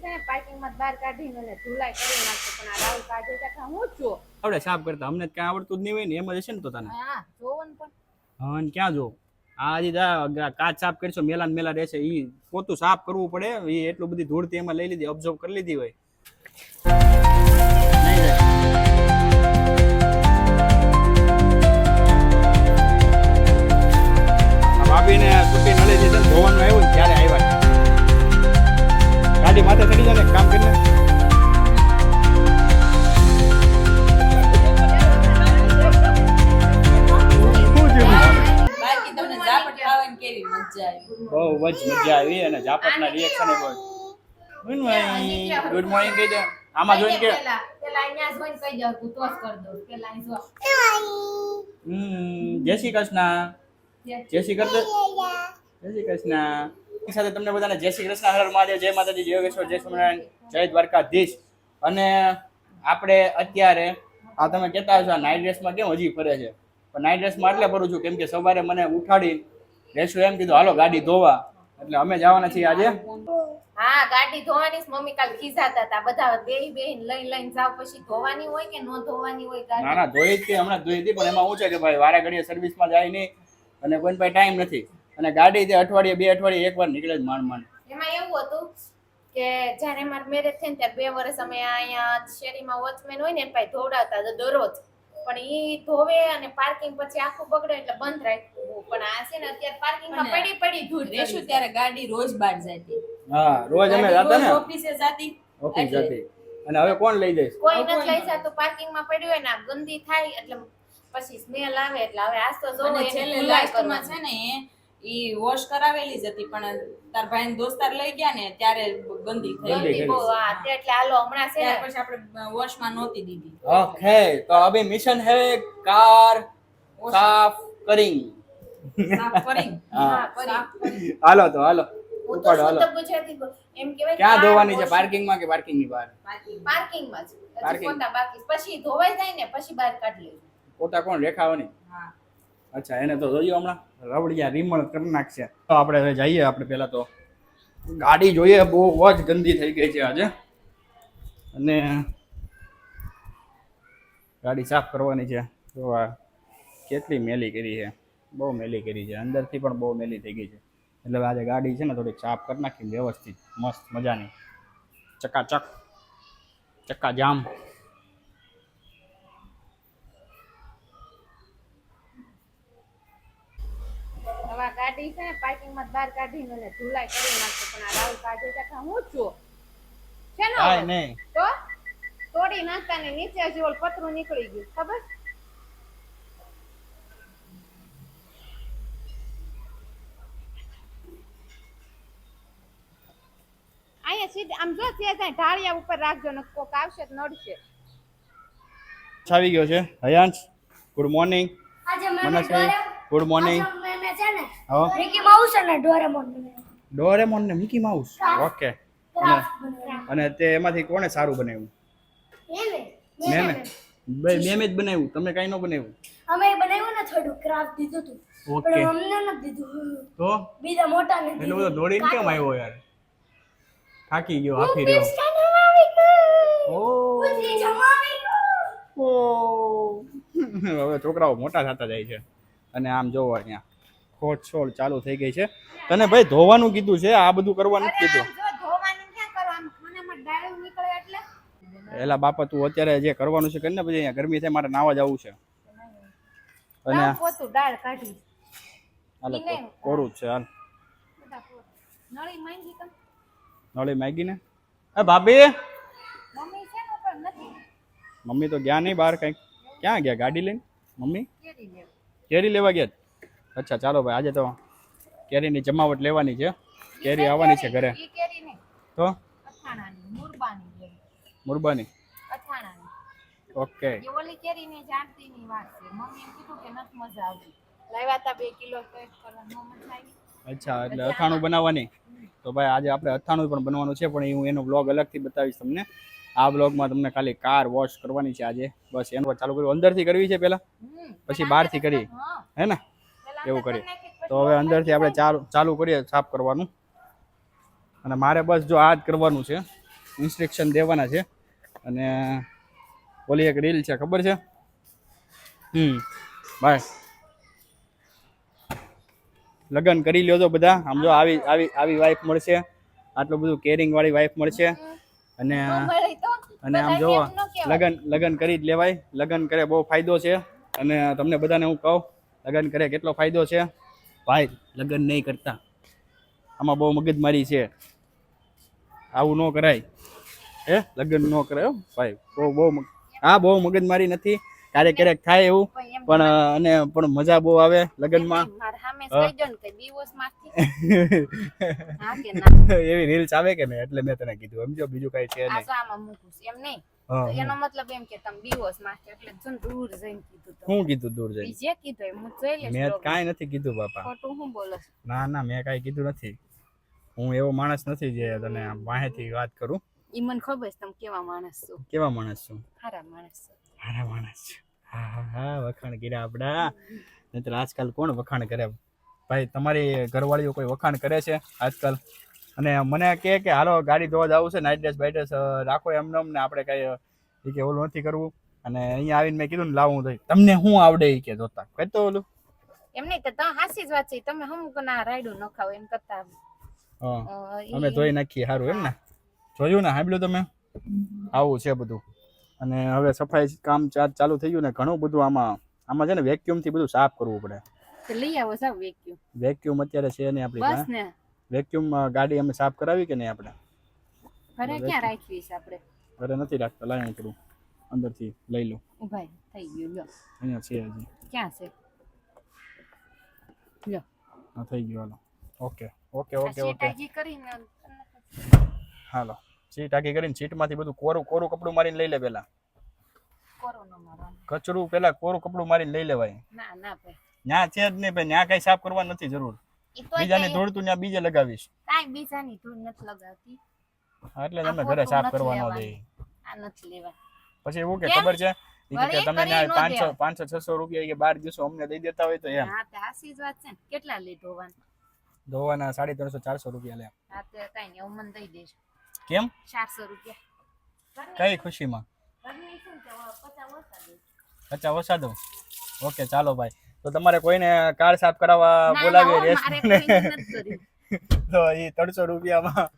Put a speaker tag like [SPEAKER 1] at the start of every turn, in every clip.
[SPEAKER 1] છે ને પાર્કિંગ માં બહાર કાઢીને ને ધુલાઈ કરી નાખતો પણ આ રાહુલ કાઢે કાઢા હું છું
[SPEAKER 2] આવડે સાફ કરતા અમને ક્યાં આવડતું જ નહીં હોય ને એમ જ હશે ને તો તને
[SPEAKER 1] હા જોવન પણ
[SPEAKER 2] હા ને ક્યાં જો આ હજી કાચ સાફ કરશો મેલા ને મેલા રહેશે ઈ પોતું સાફ કરવું પડે ઈ એટલું બધી ધૂળ એમાં લઈ લીધી ઓબ્ઝર્વ કરી લીધી હોય નહીં જાય આ ભાભીને છૂટી નળી દીધી ને ધોવાનું આવ્યું ને ત્યારે આવ્યા ગાડી માથે ચડી જાય ને કામ કરીને બહુ જ મજા આવી અને જાપટના રિએક્શન એ બહુ ગુડ મોર્નિંગ કહી દે આમાં જોઈને કે
[SPEAKER 1] પેલા અહીંયા જોઈને કહી દો હું તોસ કર દઉં પેલા અહીં જો
[SPEAKER 2] જય શ્રી કૃષ્ણ જય શ્રી કૃષ્ણ જય શ્રી કૃષ્ણ એની સાથે તમને બધાને જય શ્રી કૃષ્ણ હર મહાદેવ જય માતાજી જય યોગેશ્વર જય સ્વામિનારાયણ જય દ્વારકાધીશ અને આપણે અત્યારે આ તમે કહેતા હશો નાઇટ ડ્રેસમાં કેમ હજી ફરે છે પણ નાઇટ ડ્રેસમાં એટલે ફરું છું કેમ કે સવારે મને ઉઠાડી રેશુ એમ કીધું હાલો ગાડી ધોવા એટલે અમે જવાના છીએ આજે
[SPEAKER 1] હા ગાડી ધોવાની મમ્મી કાલ ખીજાતા હતા બધા બેહીને લઈને જાવ પછી ધોવાની હોય કે નો ધોવાની હોય ગાડી
[SPEAKER 2] ના ના ધોઈ જ હમણાં ધોઈ હતી પણ એમાં શું છે કે ભાઈ વારે ઘડીએ સર્વિસમાં જાય નહીં અને કોઈ પાસે ટાઈમ નથી અને ગાડી તે અઠવાડિયે 2 અઠવાડિયે એકવાર નીકળે જ માંડ
[SPEAKER 1] એમાં એવું હતું કે જ્યારે મારા મેરેજ થઈને ત્યારે 2 વર્ષ અમે અહીંયા શેરીમાં વોચમેન હોય ને ભાઈ ધોવડાવતા હતા દરરોજ પણ ઈ ધોવે અને પાર્કિંગ પછી આખું બગડે એટલે બંધ રાખ્યું પણ આ છે ને અત્યારે પાર્કિંગમાં પડી ધૂળ
[SPEAKER 3] રેશું ત્યારે ગાડી રોજ બહાર જતી
[SPEAKER 2] હા રોજ અમે જતા ને
[SPEAKER 3] ઓફિસે જતી
[SPEAKER 2] ઓફિસ જતી અને હવે કોણ લઈ જાય
[SPEAKER 1] કોઈ નથી લઈ જતું પાર્કિંગમાં પડ્યું હોય ને ગંદી થાય એટલે પછી સ્મેલ આવે એટલે હવે આજ તો જોવો
[SPEAKER 3] અને છેલ્લે લાસ્ટમાં છે ને ઈ વોશ કરાવેલી જ હતી પણ તાર ભાઈ દોસ્તાર લઈ ગયા ને ત્યારે ગંદી થઈ
[SPEAKER 1] ગંદી બહુ હા એટલે હાલો હમણાં છે ને
[SPEAKER 3] પછી આપણે વોશમાં નહોતી દીધી
[SPEAKER 2] ઓકે તો અભી મિશન હે કાર સાફ કરિંગ
[SPEAKER 3] સાફ કરી
[SPEAKER 1] હા કરી
[SPEAKER 2] હાલો તો હાલો
[SPEAKER 1] હું તો શુદ્ધ ગુજરાતી એમ કહેવાય
[SPEAKER 2] ક્યાં ધોવાની છે પાર્કિંગમાં કે પાર્કિંગની બહાર
[SPEAKER 1] પાર્કિંગમાં જ હજી પોતા બાકી પછી ધોવાઈ જાય ને પછી બહાર કાઢી લેજો
[SPEAKER 2] પોતા કોણ રેખાવાની
[SPEAKER 3] હા
[SPEAKER 2] અચ્છા એને તો જોયું હમણાં રવડિયા રીમણ કરી નાખશે તો આપણે હવે જઈએ આપણે પહેલા તો ગાડી જોઈએ બહુ જ ગંદી થઈ ગઈ છે આજે અને ગાડી સાફ કરવાની છે તો આ કેટલી મેલી કરી છે બહુ મેલી કરી છે અંદરથી પણ બહુ મેલી થઈ ગઈ છે એટલે હવે આજે ગાડી છે ને થોડીક સાફ કરી નાખી વ્યવસ્થિત મસ્ત મજાની ચકાચક ચક્કાજામ
[SPEAKER 1] હવે ગાડી છે ને પાર્કિંગમાં બહાર કાઢીને ને ધુલાઈ કરી નાખતો પણ આ રાહુલ કાઢે કાઢા હું છું છે ને
[SPEAKER 2] કાંઈ નહીં
[SPEAKER 1] તો તોડી નાખતા ને નીચે જ ઓલ પતરું નીકળી ગયું ખબર અહીંયા સીધે આમ જો ત્યાં જાય ઢાળિયા ઉપર રાખજો ને કોક આવશે તો નડશે
[SPEAKER 2] આવી ગયો છે હયાંશ ગુડ મોર્નિંગ
[SPEAKER 4] આજે મેં
[SPEAKER 2] મનસ્વી ગુડ મોર્નિંગ
[SPEAKER 4] મેં છે ને
[SPEAKER 2] હા
[SPEAKER 4] મિકી માઉસ અને ડોરેમોન
[SPEAKER 2] ડોરેમોન ને મિકી માઉસ ઓકે અને તે એમાંથી કોણે સારું બનાવ્યું મેં બે જ બનાવ્યું તમે કાંઈ ન બનાવ્યું
[SPEAKER 4] અમે બનાવ્યું ને થોડું ક્રાફ્ટ દીધું હતું
[SPEAKER 2] ઓકે
[SPEAKER 4] પણ અમને નથી દીધું
[SPEAKER 2] તો
[SPEAKER 4] બીજા મોટા ને
[SPEAKER 2] એટલો બધો દોડીને કેમ આવ્યો યાર થાકી ગયો આખી રહ્યો ઓ ઓ હવે છોકરાઓ મોટા થતા જાય છે અને આમ જોવો અહીંયા ખોટ છોડ ચાલુ થઈ ગઈ છે તને ભાઈ ધોવાનું કીધું છે આ બધું કરવાનું જ કીધું
[SPEAKER 1] જો ધોવાનું ક્યાં કરો આમ ખાનામાં ડાળ નીકળે એટલે
[SPEAKER 2] એલા બાપા તું અત્યારે જે કરવાનું છે કરીને પછી અહીંયા ગરમી થાય મારે નાવા જવું છે અને
[SPEAKER 1] પોતું ડાળ કાઢી
[SPEAKER 2] હાલ કોરું જ છે હાલ
[SPEAKER 1] નળી માંગી કમ
[SPEAKER 2] નળી માગી ને એ ભાભી
[SPEAKER 1] મમ્મી છે ને પણ નથી
[SPEAKER 2] મમ્મી તો ગયા નહીં બહાર કંઈક ક્યાં ગયા ગાડી લઈને મમ્મી
[SPEAKER 1] કેરી લેવ
[SPEAKER 2] કેરી લેવા ગયા અચ્છા ચાલો ભાઈ આજે તો કેરીની જમાવટ લેવાની છે કેરી આવવાની છે ઘરે
[SPEAKER 1] ઈ કેરી નહીં
[SPEAKER 2] તો
[SPEAKER 1] અથાણાની મુરબાની કેરી
[SPEAKER 2] મુરબાની
[SPEAKER 1] અથાણાની
[SPEAKER 2] ઓકે
[SPEAKER 1] એ ઓલી કેરીની જાણતીની વાત છે મમ્મી એમ કીધું કે નથી મજા આવતી લાવ્યા તા 2 કિલો ટેસ્ટ કરવા નો મજા આવી
[SPEAKER 2] અચ્છા એટલે અથાણું બનાવવાની તો ભાઈ આજે આપણે અથાણું પણ બનવાનું છે પણ હું એનો બ્લોગ અલગથી બતાવીશ તમને આ બ્લોગમાં તમને ખાલી કાર વોશ કરવાની છે આજે બસ એનું ચાલુ કર્યું અંદરથી કરવી છે પહેલા પછી બહારથી કરી હે ને એવું કરી તો હવે અંદરથી આપણે ચાલુ કરીએ સાફ કરવાનું અને મારે બસ જો આ જ કરવાનું છે ઇન્સ્ટ્રક્શન દેવાના છે. અને ઓલી એક રીલ છે ખબર છે ભાઈ લગ્ન કરી લ્યો તો બધા આમ જો આવી આવી આવી વાઈફ મળશે, આટલું બધું કેરિંગ વાળી વાઈફ મળશે. અને અને આમ જો લગ્ન કરી જ લેવાય, લગ્ન કરે બહુ ફાયદો છે. અને તમને બધાને હું કહું લગ્ન કરે કેટલો ફાયદો છે ભાઈ. લગ્ન નહીં કરતા, આમાં બહુ મગજમારી છે, આવું ન કરાય. લગ્ન ન કરાય ભાઈ, બહુ મગજમારી નથી. ક્યારેક ક્યારેક થાય એવું, પણ મજા બહુ આવે લગ્નમાં. એવી રીલ્સ આવે કે નહીં એટલે મેં તને કીધું, સમજો બીજું કઈ છે નહીં.
[SPEAKER 1] એનો મતલબ એમ કે તમે બીવોસ માસ્ટર એટલે જન દૂર જઈને કીધું.
[SPEAKER 2] શું કીધું દૂર જઈને?
[SPEAKER 1] જે કીધું હું જોઈ લઈશ.
[SPEAKER 2] મેં કાંઈ નથી કીધું બાપા.
[SPEAKER 1] ખોટું હું બોલો?
[SPEAKER 2] ના મેં કાંઈ કીધું નથી. હું એવો માણસ નથી જે તને વાહેથી વાત કરું.
[SPEAKER 1] ઈ મને ખબર છે તમે કેવા માણસ છો.
[SPEAKER 2] કેવા માણસ છું?
[SPEAKER 1] સારા માણસ છો.
[SPEAKER 2] સારા માણસ છે. હા વખાણ કર્યા આપડા. નહીતર આજકાલ કોણ વખાણ કરે ભાઈ? તમારી ઘરવાળીઓ કોઈ વખાણ કરે છે આજકાલ? અને મને કે હાલો ગાડી ધોવા જવું છે, નાઇટ ડ્રેસ બાઇટ ડ્રેસ રાખો એમને ને આપણે કઈ કે ઓલું નથી કરવું. અને અહીંયા આવીને મેં કીધું ને લાવું થઈ, તમને શું આવડે એ કે ધોતા કહેતો ઓલું
[SPEAKER 1] એમ નહીં તો તમે હાસી જ વાત છે. તમે હમુક ના રાયડું ન ખાવ એમ કરતા
[SPEAKER 2] અમે ધોઈ નાખીએ. સારું એમ ને? જોયું ને, સાંભળ્યું તમે? આવું છે બધું. અને હવે સફાઈ કામ ચાલુ થઈ ગયું ને ઘણું બધું. આમાં છે ને વેક્યુમ થી બધું સાફ કરવું પડે.
[SPEAKER 1] લઈ આવો સાહેબ
[SPEAKER 2] વેક્યુમ અત્યારે છે ને આપણી પાસે. વેક્યુમ ગાડી અમે સાફ કરાવી કે નહીં આપણે?
[SPEAKER 1] ઘરે ક્યાં રાખવી છે આપણે?
[SPEAKER 2] ઘરે નથી રાખતા. લાય કરું અંદરથી લઈ લો.
[SPEAKER 1] ઉભા થઈ ગયું લ્યો.
[SPEAKER 2] અહીંયા છે હજી.
[SPEAKER 1] ક્યાં છે? લ્યો
[SPEAKER 2] હા થઈ ગયું. હાલો ઓકે
[SPEAKER 1] કરીને
[SPEAKER 2] હાલો સીટ આખી કરીને સીટમાંથી બધું કોરું કપડું મારીને લઈ લે. પેલા કચરું પેલા કોરું કપડું મારીને લઈ લેવાય.
[SPEAKER 1] ના ભાઈ
[SPEAKER 2] ન્યા છે જ નહીં ભાઈ, ન્યા કઈ સાફ કરવા નથી જરૂર. બીજાની ધૂળ તું ન્યા બીજે લગાવીશ.
[SPEAKER 1] કાઈ બીજાની ધૂળ નથી લગાવતી.
[SPEAKER 2] એટલે તમે ઘરે સાફ કરવા ન દે.
[SPEAKER 1] આ નથી લેવા.
[SPEAKER 2] પછી એવું કે ખબર છે કે તમે 500-600 રૂપિયા કે 12 દિવસો અમને દઈ દેતા હોય તો એમ.
[SPEAKER 1] હા તે આસી જ વાત છે ને. કેટલા લે
[SPEAKER 2] ધોવાના 350-400 રૂપિયા લે.
[SPEAKER 1] હા તે કઈ નહીં, હું મને દઈ દઈશ.
[SPEAKER 2] કેમ?
[SPEAKER 1] 400 રૂપિયા.
[SPEAKER 2] કઈ ખુશીમાં? 50 ઓછા દો. ઓકે ચાલો ભાઈ. તો તમારે કોઈને કાર સાફ કરાવવા બોલાવીએ તો એ 300 રૂપિયામાં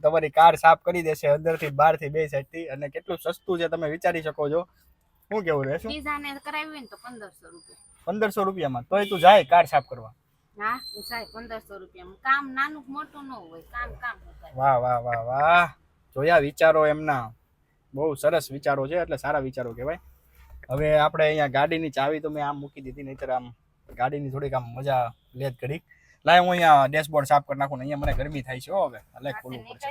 [SPEAKER 2] તમારી કાર સાફ કરી દેશે અંદરથી બહારથી બે સાઈડથી. અને કેટલું સસ્તું છે તમે વિચારી શકો છો. શું કેવું રહેશે?
[SPEAKER 1] બીજાને કરાવી ને તો 1500 રૂપિયા.
[SPEAKER 2] 1500 રૂપિયામાં તોય તું જાય કાર સાફ કરવા?
[SPEAKER 1] હા સાહેબ 1500 રૂપિયામાં કામ નાનું મોટું ન હોય, કામ
[SPEAKER 2] વાહ જોયા વિચારો એમના. બહુ સરસ વિચારો છે, એટલે સારા વિચારો કહેવાય. હવે આપણે અહીંયા ગાડીની ચાવી તો મેં આમ મૂકી દીધી, નહીતર આમ ગાડીની થોડીક આમ મજા લેત કરી. લાય હું અહીંયા ડેશબોર્ડ સાફ કરી નાખું ને. અહીંયા મને ગરમી થાય છે. હવે લાય ખોલવું પડશે.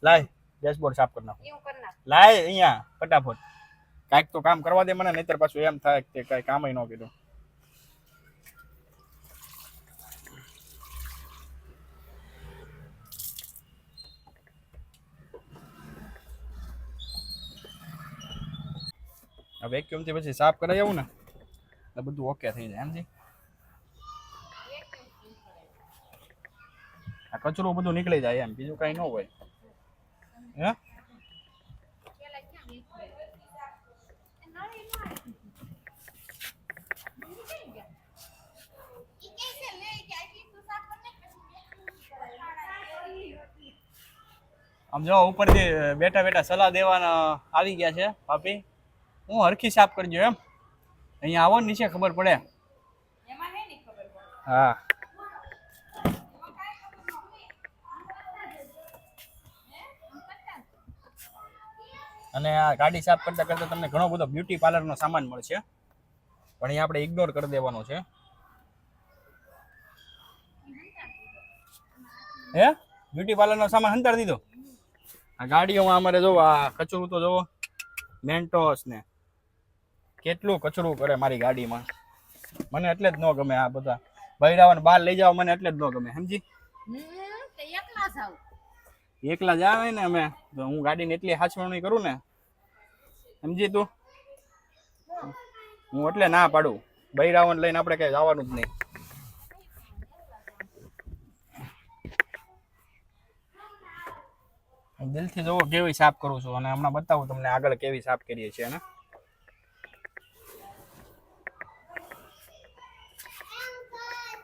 [SPEAKER 2] લાય ડેશબોર્ડ સાફ કરી નાખું. લાય અહીંયા ફટાફટ કાંઈક તો કામ કરવા દે મને, નહીતર પાછું એમ થાય કે કાંઈ કામ ન કીધું. વેક્યુમ થી પછી સાફ કરાવી આવું ને એટલે બધું ઓકે થઈ જાય. એમથી આ કચરું બધું નીકળી જાય એમ, બીજું કઈ ન હોય. હે આમ જો ઉપરથી બેઠા સલાહ દેવાના આવી ગયા છે ભાભી. હું હરખી સાફ કરજો એમ. અહીંયા આવો નીચે ખબર પડે. હા અને આ ગાડી સાફ કરતા કરતા તમને ઘણો બધો બ્યુટી પાર્લરનો સામાન મળશે, પણ એ આપણે ઇગ્નોર કરી દેવાનો છે. હે બ્યુટી પાર્લરનો સામાન હંતાડી દીધો? આ ગાડીઓમાં અમારે જોવો આ કચરું તો જોવો, મેન્ટોસ ને કેટલું કચરું કરે મારી ગાડીમાં. મને એટલે જ ન ગમે આ બધા બૈરાઓને બહાર લઈ જાવ, મને એટલે જ ન ગમે. સમજી? એકલા જ આવે ને અમે, હું ગાડીને એટલી હાચવણી કરું ને, સમજી તું? હું એટલે ના પાડું. બૈરાઓને લઈને આપણે કઈ જવાનું જ નહીં. દિલથી જોવો કેવી સાફ કરું છું અને હમણાં બતાવું તમને આગળ કેવી સાફ કરીએ છીએ ને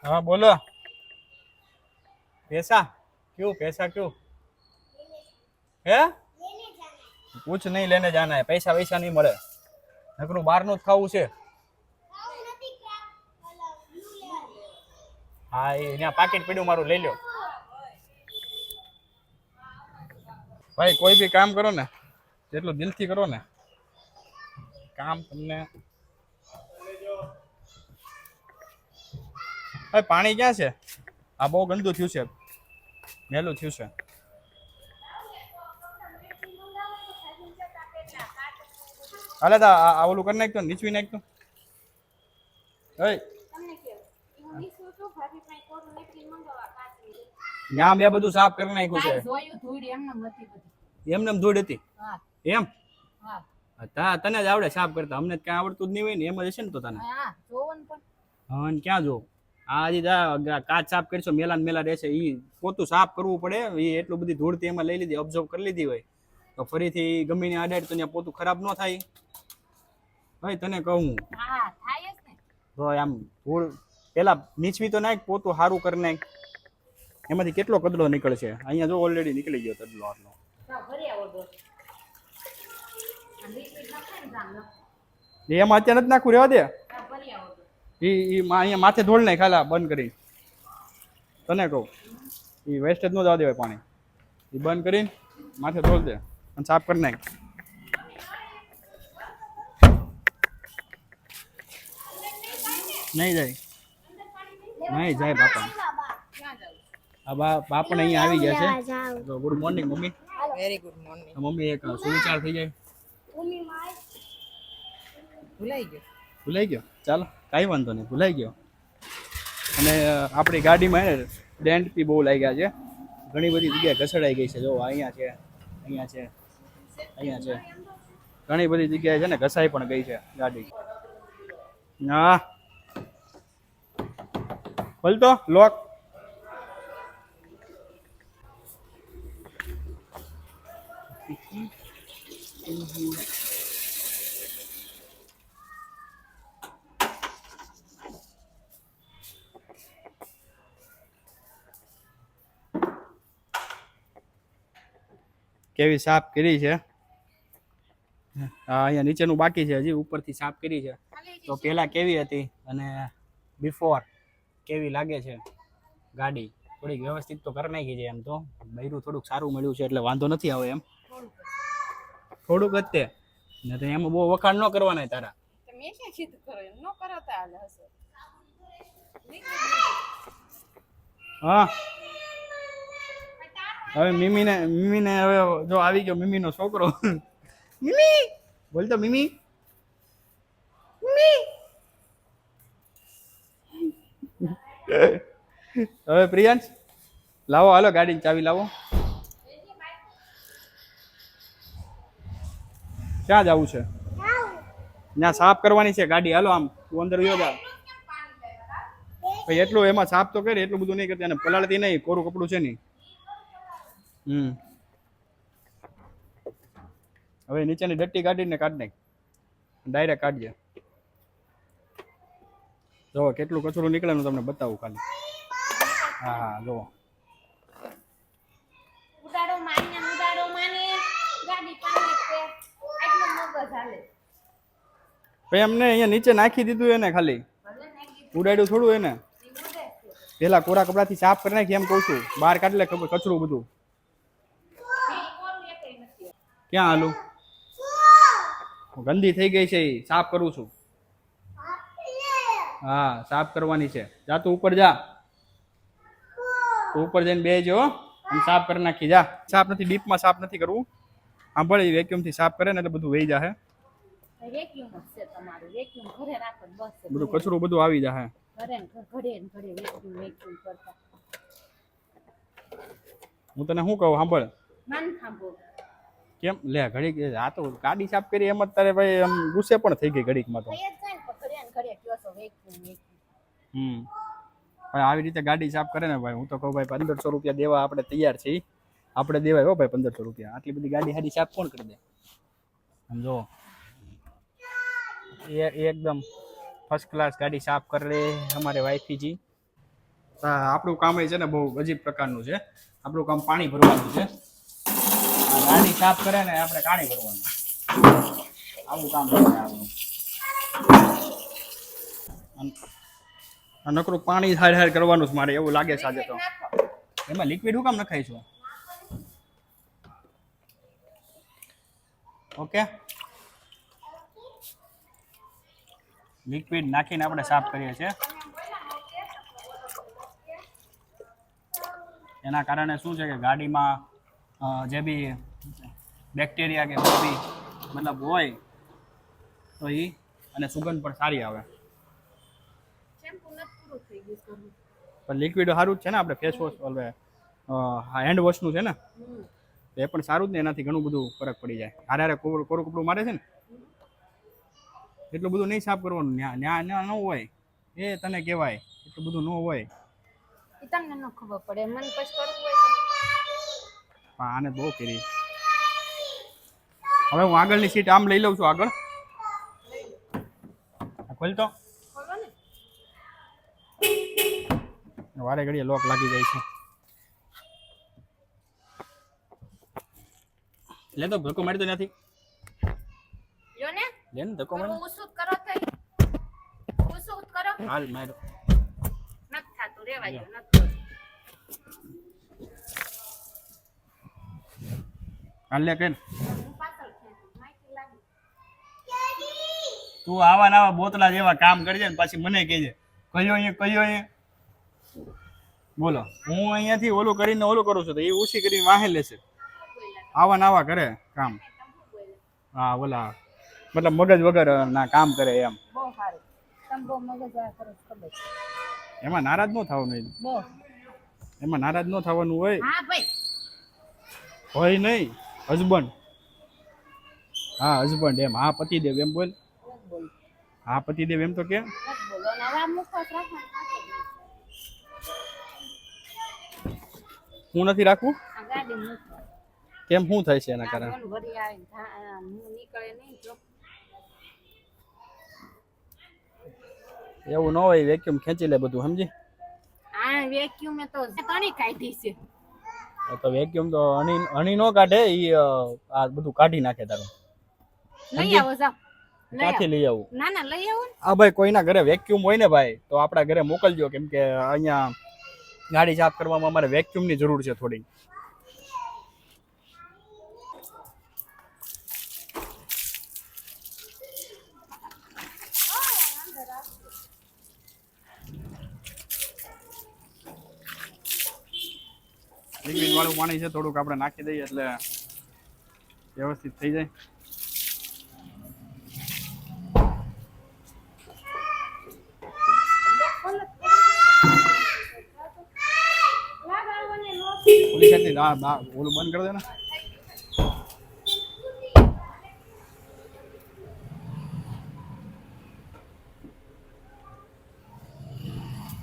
[SPEAKER 2] हाँ बोलो पैसा क्यों है कुछ नहीं लेने जाना है पैसा वैसा नहीं મળે નકરું બહારનું જ ખાવું છે હા અહીંયા પાકેટ પડ્યું મારું લઈ લો ભાઈ કોઈ બી કામ કરો ને જેટલું દિલથી કરો ને કામ તમને ભાઈ પાણી ક્યાં છે આ બહુ ગંદુ થયું છે મેલું થયું છે હાલે તો આ ઓલું કરી નાખતો નીચવી નાખતો ત્યાં બે બધું સાફ કરી નાખ્યું છે
[SPEAKER 3] જોયું ધૂળ એમને નથી બધી
[SPEAKER 2] એમને ધૂળ હતી
[SPEAKER 3] હા
[SPEAKER 2] એમ
[SPEAKER 3] હા
[SPEAKER 2] તને જ આવડે સાફ કરતા અમને ક્યાં આવડતું જ નહીં હોય ને એમ જ હશે ને તો તને
[SPEAKER 3] હા જોવન પણ
[SPEAKER 2] હા ને ક્યાં જો આ હજી કાચ સાફ કરશો મેલા ને મેલા રહેશે ઈ પોતું સાફ કરવું પડે ઈ એટલું બધી ધૂળથી એમાં લઈ લીધી ઓબ્ઝર્વ કરી લીધી હોય તો ફરીથી ગમે ને આડાડ તો ત્યાં પોતું ખરાબ ન થાય ભાઈ તને કહું
[SPEAKER 3] હા થાય જ ને
[SPEAKER 2] તો આમ ધૂળ પેલા નીચવી તો નાખ પોતું સારું કરી નાખ એમાંથી કેટલો કદડો નીકળશે અહીંયા જો ઓલરેડી નીકળી ગયો કદડો આટલો એમાં અત્યારે નથી નાખવું રહેવા દે અહીંયા માથે ધોળ નાખ ખાલા બંધ કરી તને કહું એ વેસ્ટેજ નો જવા દેવાય પાણી એ બંધ કરીને માથે ધોળ દે અને સાફ કરી નાખ નહીં જાય બાપા બાપા અહીંયા આવી ગયા છે તો good morning mummy
[SPEAKER 3] very good morning
[SPEAKER 2] mummy એક સુવિચાર થઈ જાય ભૂલાઈ ગયો ચાલો કાંઈ વાંધો નહીં ભૂલાઈ ગયો અને આપણી ગાડીમાં ડેન્ટ બી બહુ લાગ્યા છે ઘણી બધી જગ્યાએ ઘસડાઈ ગઈ છે જો અહીંયા છે ઘણી બધી જગ્યાએ છે ને ઘસાઈ પણ ગઈ છે ગાડી હા બોલતો લોક કેવી સાફ કરી છે અહીંયા નીચેનું બાકી છે હજી ઉપરથી સાફ કરી છે તો પહેલા કેવી હતી અને બિફોર કેવી લાગે છે ગાડી થોડીક વ્યવસ્થિત તો કરી નાખી છે એમ તો બૈરું થોડુંક સારું મળ્યું છે એટલે વાંધો નથી આવે એમ થોડુંક જ તે ને તો એમાં બહુ વખાણ ન કરવાના તારા
[SPEAKER 3] તમે ક્યાં કીધું કરો એમ ન કરો તો હાલે હશે
[SPEAKER 2] હા હવે મીમીને હવે જો આવી ગયો મીમીનો છોકરો મીમી બોલતો મીમી હવે પ્રિયાંશ લાવો હાલો ગાડીની ચાવી લાવો ક્યાં જવું છે ત્યાં સાફ કરવાની છે ગાડી હાલો આમ તું અંદર વયો જા ભાઈ એટલું એમાં સાફ તો કરે એટલું બધું નહીં કરતી અને પલાળતી નહીં કોરું કપડું છે નહીં હવે નીચેની ડટ્ટી કાઢીને કાઢ નાખ ડાયરેક્ટ કાઢજે જો કેટલું કચરું નીકળે તમને બતાવું ખાલી હા જો
[SPEAKER 1] ઉડાડો માને ગાડી પાને કે આટલો મગજ હાલે
[SPEAKER 2] ભાઈ અમને અહીંયા નીચે નાખી દીધું એને ખાલી ઉડાડ્યું થોડું એને પેલા કોરા કપડાથી સાફ કરી નાખી એમ કહું છું બહાર કાઢી લે કચરું બધું ક્યાં હાલું ગંદી થઈ ગઈ છે એ સાફ કરું છું હા સાફ કરવાની છે જા તું ઉપર જા તું ઉપર જઈને બેસજો આમ સાફ કરી નાખી જા સાફ નથી ડીપમાં સાફ નથી કરવું સાંભળી વેક્યુમથી સાફ કરે ને એટલે બધું વહી જાહે
[SPEAKER 1] વેક્યુમ છે તમારું વેક્યુમ ઘરે રાખો બસ
[SPEAKER 2] બધું કચરું બધું આવી જાહે
[SPEAKER 1] ઘરે વેક્યુમ કરતા
[SPEAKER 2] હું તને શું કહું સાંભળ
[SPEAKER 1] માન થાંભો
[SPEAKER 2] કેમ લે ઘડીક આ તો ગાડી સાફ કરી એમ જ તારે ભાઈ આમ ગુસ્સે પણ થઈ ગઈ ઘડીકમાં તો
[SPEAKER 1] થઈ જ જાય ને પણ ઘરે કયો છો વેક્યુમ
[SPEAKER 2] ભાઈ આવી રીતે ગાડી સાફ કરે ને ભાઈ હું તો કહું ભાઈ 1500 રૂપિયા દેવા આપણે તૈયાર છીએ આપણે દેવાય હો ભાઈ 1500 રૂપિયા. આટલી બધી ગાડી હારી સાફ કોણ કરી દે? સમજો એકદમ ફર્સ્ટ ક્લાસ ગાડી સાફ કરે અમારે વાઈફી જી. આપણું કામ એ છે ને બહુ અજીબ પ્રકારનું છે. આપણું કામ પાણી ભરવાનું છે. ગાડી સાફ કરે ને આપણે પાણી ભરવાનું. આવું કામ છે આપણું. નકરું પાણી હાર કરવાનું જ મારે એવું લાગે છે આજે તો. એમાં લિક્વિડ હું કામ નખાઈશું? ઓકે, લિક્વિડ નાખીને આપણે સાફ કરીએ છીએ. એના કારણે શું છે કે ગાડીમાં જે બી બેક્ટેરિયા કે બી મતલબ હોય તો એ અને સુગંધ પણ સારી આવે. પણ લિક્વિડ સારું જ છે ને, આપણે ફેસ વોશ હવે હેન્ડ વોશનું છે ને એ પણ સારું જ ને, એનાથી ઘણું બધું ફરક પડી જાય. હારે કોરું કપડું મારે છે ને એટલું બધું નહીં સાફ કરવાનું. ન્યા ન હોય એ તને કહેવાય, એટલું બધું ન હોય.
[SPEAKER 1] તમને ન ખબર પડે, મને પછી કરવું હોય
[SPEAKER 2] પણ આને બહુ કરી. હવે હું આગળની સીટ આમ લઈ લઉં છું. આગળ ખોલ તો વારે ઘડીએ લોક લાગી જાય છે. લે તો ધક્કો મારી તો નથી.
[SPEAKER 1] લ્યો ને
[SPEAKER 2] લે ને ધક્કો મારી.
[SPEAKER 1] ઉસુત કરો થઈ ઉસુત કરો.
[SPEAKER 2] હાલ મારો
[SPEAKER 1] નત થાતું, રેવા દો. નત
[SPEAKER 2] હાલ લે કેન.
[SPEAKER 1] હું પાછળ ખેંચું, માઈકી લાગી.
[SPEAKER 2] તું આવા નવા બોતલા જેવા કામ કરજે ને પાછી મને કહેજે કયો અહીંયા બોલો. હું અહીંયાથી ઓલું કરીને ઓલું કરું છું તો એ ઓછી કરીને વાહે લેશે. આવા નવા કરે કામ. હા ઓલા મતલબ મગજ વગર ના કામ કરે એમ.
[SPEAKER 1] બહુ સારું, તમે બહુ મગજ આ કરો છો, ખબર છે.
[SPEAKER 2] એમાં નારાજ ન થવાનું.
[SPEAKER 1] બહુ
[SPEAKER 2] એમાં નારાજ ન થવાનું હોય.
[SPEAKER 1] હા ભાઈ,
[SPEAKER 2] હોય નહીં હસબન્ડ. હા હસબન્ડ એમ. હા પતિદેવ એમ બોલ. હા પતિદેવ એમ તો કે
[SPEAKER 1] બોલો ને હવે આ મુખવાસ રાખવાનું.
[SPEAKER 2] હું નથી રાખવું.
[SPEAKER 1] આ ગાડી મુખવાસ
[SPEAKER 2] કેમ શું થાય છે એના કારણે?
[SPEAKER 1] મન ભરી આવે ને હું નીકળે નહીં જો.
[SPEAKER 2] એવું ન હોય, વેક્યુમ ખેંચી લે બધું સમજી.
[SPEAKER 1] આ વેક્યુમ તો તણી કાઢી છે.
[SPEAKER 2] તો વેક્યુમ તો હણી નો કાઢે, ઈ આ બધું કાઢી નાખે તારું.
[SPEAKER 1] લઈ આવો જાવ.
[SPEAKER 2] ક્યાંથી લઈ આવું?
[SPEAKER 1] ના ના લઈ આવો ને.
[SPEAKER 2] આ ભાઈ કોઈના ઘરે વેક્યુમ હોય ને ભાઈ તો આપણા ઘરે મોકલજો, કેમ કે અહીંયા ગાડી સાફ કરવામાં અમારે વેક્યુમની જરૂર છે થોડી. લિક્વિડ વાળું પાણી છે થોડુંક આપણે નાખી દઈએ એટલે વ્યવસ્થિત થઈ જાય. ઓલી સાઈડથી ઓલું બંધ કરી દે ને.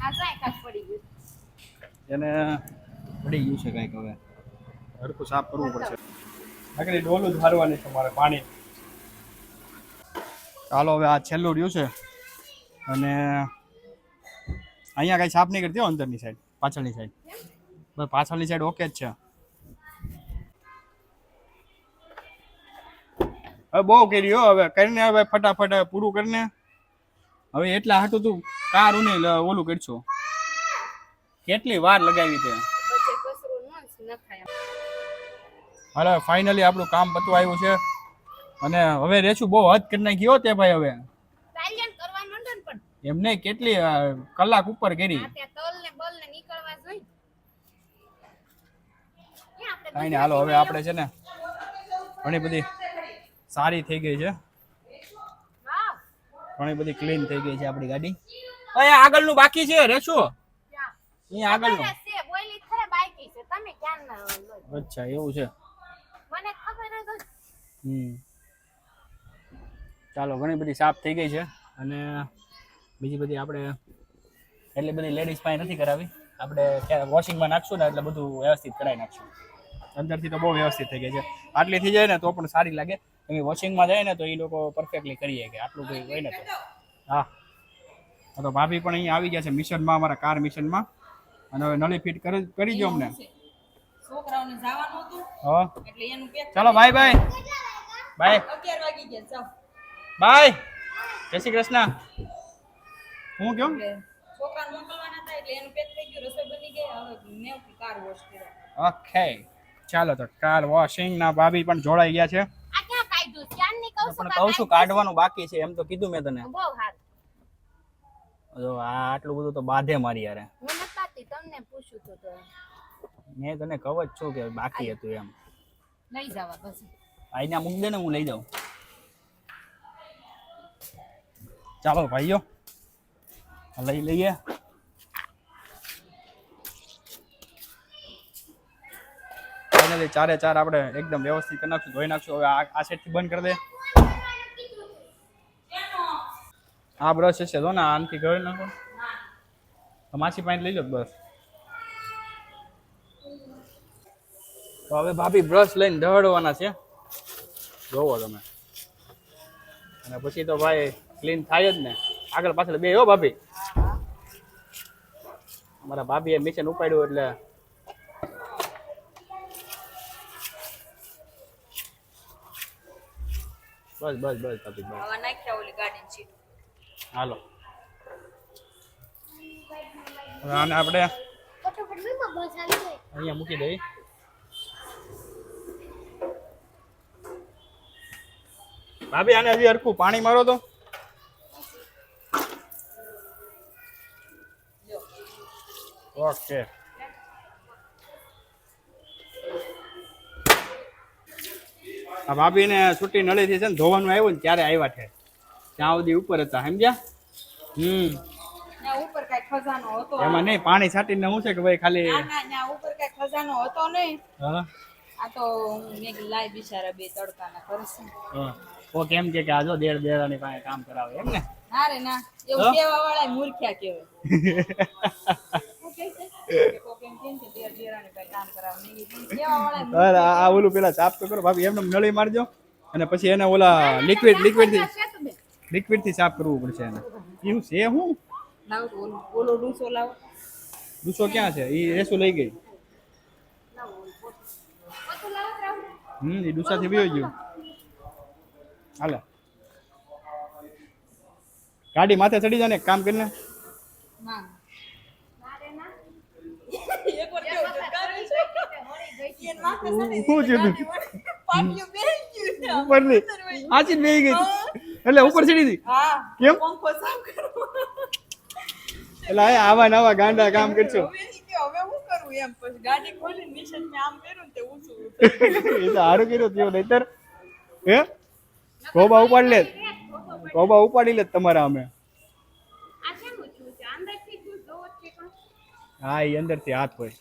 [SPEAKER 1] આ જાય કાચ પડી ગયું.
[SPEAKER 2] એને પડી ગયું છે કાંઈક. હવે હરખું સાફ કરવું પડશે. આગળ ડોલું જ હારવાની છે મારે પાણી. ચાલો હવે આ છેલ્લું રહ્યું છે અને અહીંયા કાંઈ સાફ નહીં કરતી હો. અંદરની સાઈડ, પાછળની સાઈડ. બસ પાછળની સાઈડ ઓકે જ છે. હવે બહુ કરી હો. હવે કરીને હવે ફટાફટ પૂરું કરીને હવે એટલા હાટું તું કારું નહીં ઓલું કરશો. કેટલી વાર લગાવી તે.
[SPEAKER 1] પછી કસરો ન નખાય.
[SPEAKER 2] હાલો ફાઇનલી આપણું કામ પતવા આવ્યું છે અને હવે રેશું બહુ હદ કરી નાખી હો તે ભાઈ. હવે
[SPEAKER 1] સાયલેન્ટ કરવા માંડો ને પણ
[SPEAKER 2] એમને કેટલી કલાક ઉપર કરી.
[SPEAKER 1] આ ત્યાં તલ ને બલ ને નીકળવા જોઈએ.
[SPEAKER 2] કાંઈ નહીં હાલો હવે આપણે છે ને ઘણી બધી સારી થઈ ગઈ છે.
[SPEAKER 1] વાહ
[SPEAKER 2] ઘણી બધી ક્લીન થઈ ગઈ છે આપણી ગાડી. અહીંયા આગળનું બાકી છે રેશું. અહીંયા આગળનું.
[SPEAKER 1] છે બોલી ખરે બાકી છે. તમે ક્યાં ના લો.
[SPEAKER 2] અચ્છા એવું છે.
[SPEAKER 1] મને ખબર જ હતી.
[SPEAKER 2] ચાલો ઘણી બધી સાફ થઈ ગઈ છે અને બીજી બધી આપણે એટલી બધી લેડીઝ પાસે નથી કરાવી. આપણે વોશિંગમાં નાખશું ને એટલે બધું વ્યવસ્થિત કરાવી નાખશું. અંદરથી તો બહુ વ્યવસ્થિત થઈ ગઈ છે. આટલી થઈ જાય ને તો પણ સારી લાગે. એમ વોશિંગમાં જાય ને તો એ લોકો પરફેક્ટલી કરીએ કે આટલું કંઈ હોય ને તો હા. તો ભાભી પણ અહીંયા આવી ગયા છે મિશનમાં, અમારા કાર મિશનમાં. અને હવે નળી ફિટ કરી દો અમને.
[SPEAKER 3] છોકરાઓને જવાનું હતું
[SPEAKER 2] હા
[SPEAKER 3] એટલે એનું પેક
[SPEAKER 2] ચાલો બાય બાય બાય
[SPEAKER 3] 11 વાગી ગયા જાવ
[SPEAKER 2] બાય. જય શ્રી કૃષ્ણ. હું કેમ
[SPEAKER 3] એટલે છોકરાને મોકલવાના હતા એટલે એનું પેક થઈ ગયું, રસોઈ બની ગઈ, હવે નેવથી કાર વોશ કર્યો.
[SPEAKER 2] ઓકે ચાલો તો કાર વોશિંગ ના ભાભી પણ જોડાઈ ગયા છે.
[SPEAKER 1] આ ક્યાં કાઢ્યું ક્યાંની કહું છું
[SPEAKER 2] પણ કહું છું કાઢવાનું બાકી છે એમ તો કીધું મેં તને.
[SPEAKER 1] બહુ સારું.
[SPEAKER 2] જો આ આટલું બધું તો બાધે મારી યાર.
[SPEAKER 1] હું નથી પાતી, તમને પૂછું તો
[SPEAKER 2] મેં તને કહું જ છું કે બાકી હતું એમ.
[SPEAKER 1] લઈ જવા પછી.
[SPEAKER 2] આઈના મૂક દે ને હું લઈ જાઉં. ચાલો ભાઈઓ લઈ લઈએ. ફાઇનલી ચારે ચાર આપણે એકદમ વ્યવસ્થિત કરી નાખશું, ધોઈ નાખશું. હવે આ સેટથી બંધ કરી દે. આ બ્રશ છે જો ને આનથી ઘડી નાખો. માસી પાસે લઈ લો બસ. તો હવે ભાભી બ્રશ લઈને દહડવાના છે, જોવો તમે. અને પછી તો ભાઈ ક્લીન થાય જ ને, આગળ પાછળ બે. હો ભાભી, અમારા ભાભીએ મિશન ઉપાડ્યું એટલે બસ બસ બસ ભાભી બસ.
[SPEAKER 3] હવે નાખ્યા ઓલી ગાડીની સીટ.
[SPEAKER 2] હાલો હવે આને આપણે
[SPEAKER 4] ફટાફટ મેમાં બસ આવી ગઈ.
[SPEAKER 2] અહીંયા મૂકી દઈ. ભાભી આને હજી હરખું પાણી મારો તો. ઓકે આ ભાભીને છૂટી નળીથી છે ને ધોવાનું આવ્યું ને ત્યારે આવ્યા છે, ત્યાં સુધી ઉપર હતા સમજ્યા.
[SPEAKER 3] ત્યાં ઉપર કઈ ખજાનો હતો
[SPEAKER 2] એમાં નહીં પાણી છાંટીને શું છે કે ભાઈ ખાલી
[SPEAKER 3] ત્યાં ઉપર કઈ ખજાનો હતો નહીં.
[SPEAKER 2] હા
[SPEAKER 3] આ તો મેં લાઈ બિચારા બે તડકાના કરશે.
[SPEAKER 2] ઓ કેમ કે આ જો દેર દેરાની પાસે કામ કરાવે એમ ને.
[SPEAKER 3] ના રે ના, એવું કેવા વાળા મૂર્ખ્યા કહેવાય. કોક એમ કેમ કે દેર દેરાની પાસે કામ કરાવે, મેં કીધું કેવા વાળા
[SPEAKER 2] અરે આ ઓલું પેલા સાફ તો કરો ભાભી, એમને નળી મારજો અને પછી એને ઓલા લિક્વિડ થી સાફ કરવું પડશે એને. એવું છે હું
[SPEAKER 3] લાવ તો ઓલો ડૂસો લાવો.
[SPEAKER 2] દૂસો ક્યાં છે? એ રેસુ લઈ ગઈ. એ દૂસાથી વયો ગયો. હાલે ગાડી માથે ચડી જાય ને એક કામ કરીને.
[SPEAKER 3] ના એકવાર કેવું છે કરે છે એન માથે ચડી
[SPEAKER 2] શું છે તું?
[SPEAKER 3] પાટિયું બેહી ગયું છે.
[SPEAKER 2] ઉપરની આચી બેહી ગઈ એટલે ઉપર ચડી ગઈ.
[SPEAKER 3] હા
[SPEAKER 2] કેમ?
[SPEAKER 3] પંખો સાફ કરો.
[SPEAKER 2] એટલે આવા નવા ગાંડા કામ કરશો.
[SPEAKER 3] હવે ઈ કે હવે હું કરું એમ, પછી ગાડી ખોલી નીચે મેં આમ કર્યું ને તે ઊંચું
[SPEAKER 2] એ તો સારું કર્યું થયું નહીતર હે ગોબા ઉપાડી લે, ગોબા ઉપાડી લે તમારા અમે.
[SPEAKER 1] આ કેમ ઊંચું છે? અંદરથી તું જોવો છે પણ
[SPEAKER 2] હા એ અંદરથી હાથ હોય,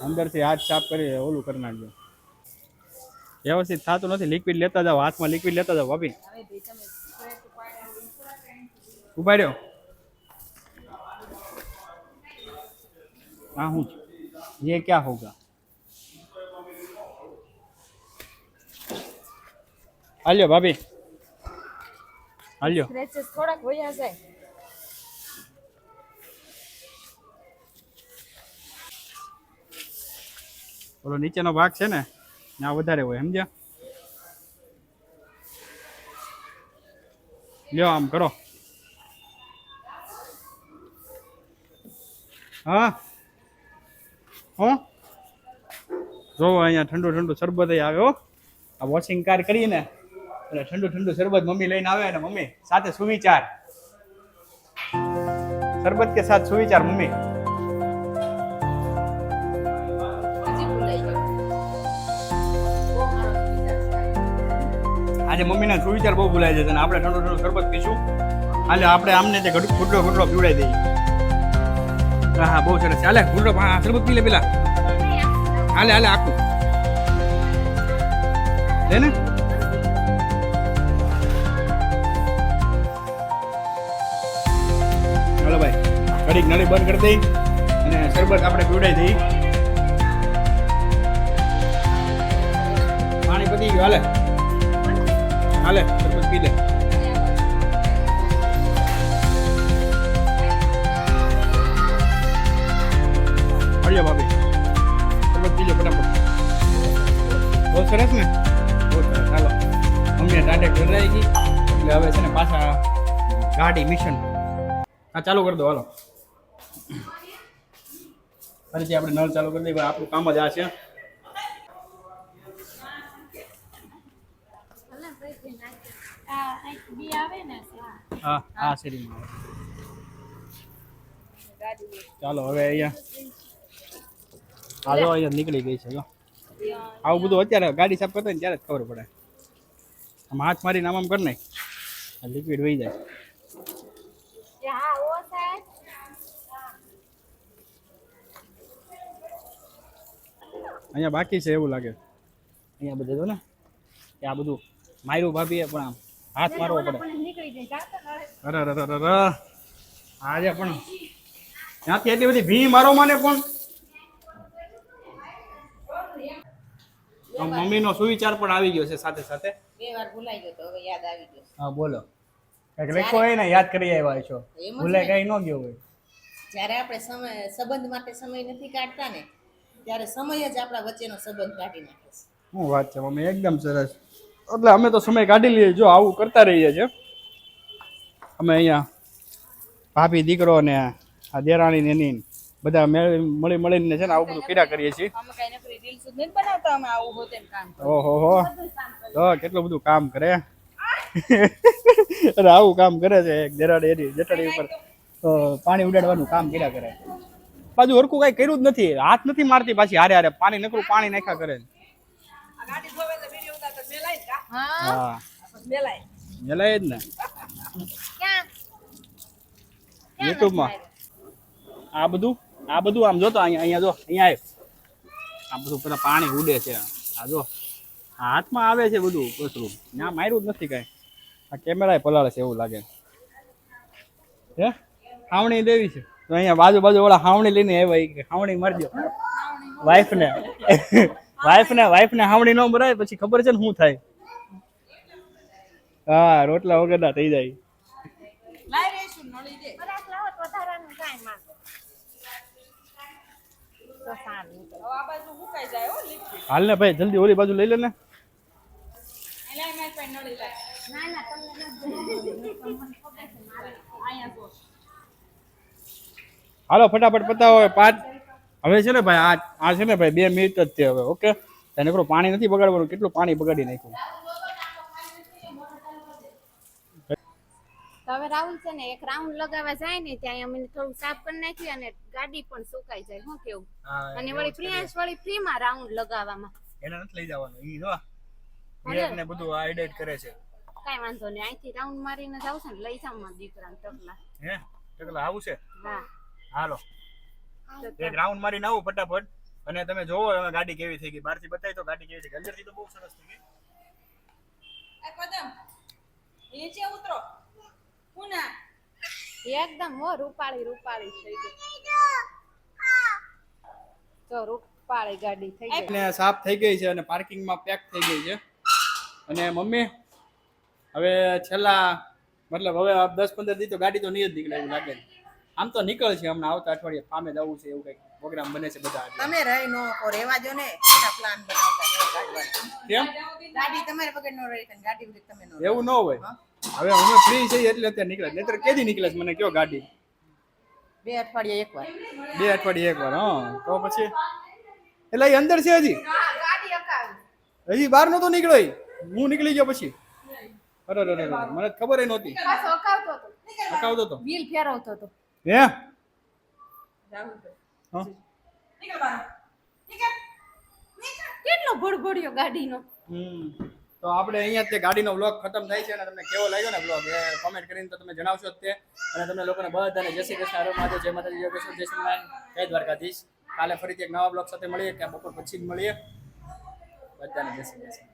[SPEAKER 2] અંદરથી હાથ સાફ કરી ઓલું કરી નાખજો. વ્યવસ્થિત થતું નથી. લિક્વિડ લેતા જાઓ, હાથમાં લિક્વિડ લેતા જાઓ ભાભી. ઉપાડ્યો हाँ हूँ ये क्या होगा. हाल्यो भाभी हाल्यो.
[SPEAKER 3] સ્ક્રેચेस થોડાક વયા જાય.
[SPEAKER 2] ઓલો નીચેનો ભાગ છે ને ત્યાં વધારે હોય સમજ્યા. લ્યો આમ કરો. હા હો જોવો અહીંયા ઠંડુ ઠંડુ શરબત આવે હો. આ વોશિંગ કાર કરીને એટલે ઠંડુ ઠંડુ શરબત મમ્મી લઈને આવે ને મમ્મી સાથે સુવિચાર. શરબત કે સાથ સુવિચાર મમ્મી.
[SPEAKER 3] હજી ભૂલાઈ ગયું. બહુ મારો વિચાર છે.
[SPEAKER 2] આજે મમ્મીના સુવિચાર બહુ ભૂલાય છે અને આપણે ઠંડુ ઠંડુ શરબત પીશું. હાલે આપણે આમને તે ઘૂંટડો ઘૂંટડો પીવડાવી દઈએ. હા હા બહુ સરસ. હાલે ઘૂંટડો શરબત પી લે પેલા. હાલે હાલે આખું લે ને. ચાલો ભાઈ ઘડીક નળી બંધ કરી દઈ અને શરબત આપણે પીવડાવી દઈ. હાલે હાલે તરબૂચ પી લે. હળિયો ભાભી તરબૂચ પી લો ફટાફટ. બહુ સરસ ને, બહુ સરસ. ચાલો મમ્મીને ટાટે ઘરાઈ ગઈ એટલે હવે છે ને પાછા ગાડી મિશન. હા ચાલુ કરી દો હાલો. ફરીથી આપણે નળ ચાલુ કરી દઈએ. આપણું કામ જ આ છે. હા હા શેરીમાં ચાલો હવે અહીંયા આ જો અહીંયા નીકળી ગઈ છે જો. આવું બધું અત્યારે ગાડી સાફ કરતા ને ત્યારે જ ખબર પડે. આમ હાથ મારીને આમ કરી નાખ, લિક્વિડ વહી જાય. અહીંયા બાકી છે એવું લાગે. અહીંયા બધે જો ને કે આ બધું માર્યું ભાભીએ પણ આમ હાથ મારવો પડે. અરે અરે અરે અરે આજે પણ ત્યાંથી એટલી બધી ભી મારો મને પણ. મમ્મીનો સુવિચાર પણ આવી ગયો છે સાથે સાથે.
[SPEAKER 3] 2 વાર ભૂલાઈ ગયો તો હવે યાદ આવી ગયો.
[SPEAKER 2] હા બોલો. કંઈક લખો હોય ને યાદ કરી આવ્યા છો. ભૂલાય કઈ ન ગયો હોય.
[SPEAKER 3] જ્યારે આપણે સંબંધ માટે સમય નથી કાઢતા ને ત્યારે સમય જ આપણા વચ્ચેનો સંબંધ કાઢી નાખે છે.
[SPEAKER 2] શું વાત છે મમ્મી, એકદમ સરસ. એટલે અમે તો સમય કાઢી લઈએ જો આવું કરતા રહીએ છીએ અમે. અહીંયા ભાભી દીકરો ને આ દેરાણી ને એની બધા મળી મળીને છે ને આવું બધું કર્યા કરીએ છીએ.
[SPEAKER 3] અમે કઈ નકરી રીલ સુધી નથી બનાવતા, અમે આવું હોતે કામ કરીએ.
[SPEAKER 2] ઓહો હો તો કેટલું બધું કામ કરે. અરે આવું કામ કરે છે એક દેરાણી એની જટડી ઉપર પાણી ઉડાડવાનું કામ કર્યા કરે. પાછું હરકું કઈ કર્યું જ નથી, હાથ નથી મારતી પાછી હારે હારે પાણી નકરું પાણી નાખ્યા કરે.
[SPEAKER 3] આ ગાડી ધોવે તો વિડિયો ઉતારતા મેલાય કા?
[SPEAKER 2] હા
[SPEAKER 3] મેલાય.
[SPEAKER 2] મેલાય જ ને યુટ્યુબમાં. આ બધું આમ જોતો અહીંયા જો અહીંયા આવ્યો. આ બધું પેલા પાણી ઉડે છે. આ જો હાથમાં આવે છે બધું કચરું. ત્યાં માર્યું જ નથી કઈ. આ કેમેરા પલાળે છે એવું લાગે. હે હાવણી દેવી છે તો અહીંયા બાજુ વાળા હાવણી લઈને આવ્યા. હાવણી મારી દો વાઈફને હાવણી ન મરાય પછી ખબર છે ને શું થાય. હા રોટલા વગરના થઈ જાય.
[SPEAKER 3] લાય રેશું નળી દે. હવે આ બાજુ મુકાઈ જાય હો લિક્વિડ.
[SPEAKER 2] હાલ ને ભાઈ જલ્દી ઓલી બાજુ લઈ લે ને.
[SPEAKER 3] લાય મારી પાસે નળી લાય. અહીંયા જો.
[SPEAKER 2] હાલો ફટાફટ પતાવો. 5 હવે છે ને ભાઈ આ છે ને ભાઈ 2 મિનિટ જ છે હવે. ઓકે એને પેલું પાણી નથી બગાડવાનું. કેટલું પાણી બગાડી નાખ્યું.
[SPEAKER 1] તો હવે રાહુલ છે ને એક રાઉન્ડ લગાવવા જાય ને ત્યાં અમે થોડું સાફ કરી નાખ્યું અને ગાડી પણ સુકાઈ જાય. શું કેવું? અને વળી પ્રિયાંશ વળી ફ્રીમાં રાઉન્ડ લગાવવામાં.
[SPEAKER 2] એને નથી લઈ જવાનું. ઈ જો ને બધું આ એડિટ કરે છે.
[SPEAKER 1] કાઈ વાંધો નહીં, અહીંથી રાઉન્ડ મારીને જાવ છે ને લઈ જાવ મારા દીકરાને ટકલા.
[SPEAKER 2] હે ટકલા આવું છે?
[SPEAKER 1] હા
[SPEAKER 2] હાલો એક રાઉન્ડ મારીને આવું ફટાફટ. અને તમે જોવો હવે ગાડી કેવી થઈ ગઈ. બહારથી બતાવી તો ગાડી કેવી થઈ ગઈ. અંદરથી તો બહુ સરસ થઈ ગઈ.
[SPEAKER 3] એ પદમ નીચે ઉતરો. પુના
[SPEAKER 1] એકદમ હો રૂપાળી થઈ ગઈ. તો રૂપાળી ગાડી થઈ ગઈ.
[SPEAKER 2] અને સાફ થઈ ગઈ છે અને પાર્કિંગમાં પેક થઈ ગઈ છે. અને મમ્મી હવે છેલ્લા મતલબ હવે 10-15 દી તો ગાડી તો નહીં જ નીકળે એવું લાગે. આમ તો નીકળ છે હમણાં આવતા અઠવાડિયે ફામે જવું છે એવું કઈક પ્રોગ્રામ બને છે બધા.
[SPEAKER 3] તમે રહી નો કો રેવા જો ને મોટા પ્લાન બનાવતા ને કાઢવા.
[SPEAKER 2] કેમ
[SPEAKER 3] ગાડી તમારે વગર નો રહી ને ગાડી વગર તમે નો.
[SPEAKER 2] એવું ન હોય. હવે અમે ફ્રી છીએ એટલે અત્યારે નીકળે. નહીતર કેદી નીકળે છે મને કયો ગાડી?
[SPEAKER 3] 2 અઠવાડિયે એકવાર.
[SPEAKER 2] 2 અઠવાડિયે એકવાર. હા તો પછી એટલે એ અંદર છે હજી.
[SPEAKER 1] ગાડી અકાવી.
[SPEAKER 2] હજી બહાર નતો નીકળ્યો. હું નીકળી ગયો પછી. અરે અરે અરે મને ખબર ય નહોતી.
[SPEAKER 1] પાછો
[SPEAKER 2] અકાવતો તો
[SPEAKER 1] વ્હીલ ફેરવતો હતો.
[SPEAKER 2] હે
[SPEAKER 3] રાહુલ
[SPEAKER 2] હા
[SPEAKER 3] નીકળ બહાર. નીકળ.
[SPEAKER 1] કેટલો ભડભડિયો ગાડીનો.
[SPEAKER 2] તો આપણે અહીંયા તે ગાડીનો વ્લોગ ખતમ થાય છે. અને તમને કેવો લાગ્યો ને વ્લોગ એ કોમેન્ટ કરીને તો તમે જણાવશો જ તે. અને તમને લોકોને બધાને જય શ્રી કૃષ્ણ, હર મહાદેવ, જય માતાજી, જય કૃષ્ણ, જય સ્વામિનારાયણ, જય દ્વારકાધીશ. કાલે ફરીથી એક નવા વ્લોગ સાથે મળીએ કે બપોર પછી જ મળીએ. બધાને જય શ્રી કૃષ્ણ.